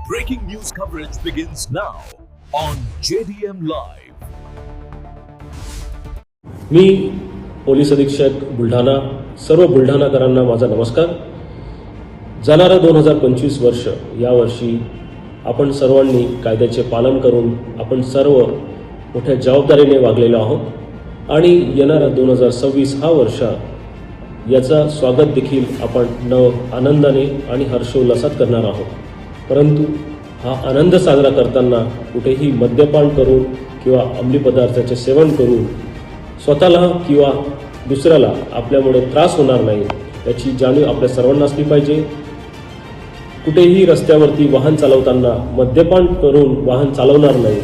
Breaking news coverage begins now on JDM Live. Me police अधीक्षक बुलढाणा, सर्व बुलढाणाकरांना माझा नमस्कार. जाणारं 2025 वर्ष यावर्षी आपण सर्वांनी कायद्याचे पालन करून आपण सर्व मोठ्या जबाबदारीने वागलेलो आहोत आणि येणारा 2026 हा वर्ष याचा स्वागत देखील आपण आनंदाने आणि हर्षोल्लासात करणार आहोत. परंतु हा आनंद साजरा करताना कुठेही मद्यपान करून किंवा अंमली पदार्थाचे सेवन करून स्वतःला किंवा दुसऱ्याला आपल्यामुळे त्रास होणार नाही याची जाणीव आपल्या सर्वांना असली पाहिजे. कुठेही रस्त्यावरती वाहन चालवताना मद्यपान करून वाहन चालवणार नाही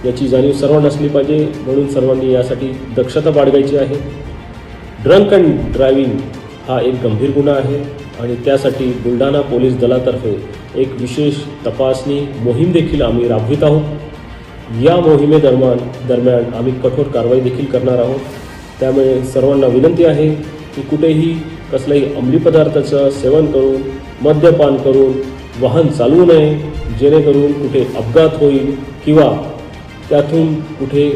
याची जाणीव सर्वांना असली पाहिजे. म्हणून सर्वांनी यासाठी दक्षता बाळगायची आहे. ड्रंक अँड ड्रायव्हिंग हा एक गंभीर गुन्हा आहे आणि त्यासाठी बुलढाणा पोलीस दलातर्फे एक विशेष तपासणी मोहीम देखील आम्ही राबवित आहोत. या मोहिमेदरम्यान आम्ही कठोर कारवाई देखील करणार आहोत. त्यामुळे सर्वांना विनंती आहे की कुठेही कसल्याही अंमली पदार्थाचं सेवन करून मद्यपान करून वाहन चालवू नये, जेणेकरून कुठे अपघात होईल किंवा त्यातून कुठे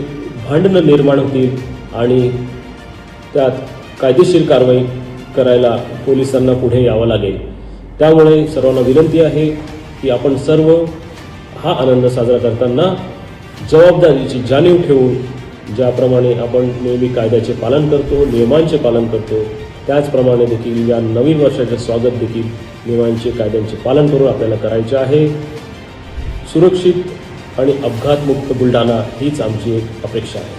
भांडणं निर्माण होतील आणि त्यात कायदेशीर कारवाई करायला पोलिसांना पुढे यावं लागेल. त्यामुळे सर्वांना विनंती आहे की आपण सर्व हा आनंद साजरा करताना जबाबदारीची जाणीव ठेवून ज्याप्रमाणे आपण नेहमी कायद्याचे पालन करतो, नियमांचे पालन करतो, त्याचप्रमाणे देखील या नवीन वर्षाचे स्वागत देखील नियमांचे कायद्यांचे पालन करून आपल्याला करायचे आहे. सुरक्षित आणि अपघातमुक्त बुलढाणा हीच आमची एक अपेक्षा आहे.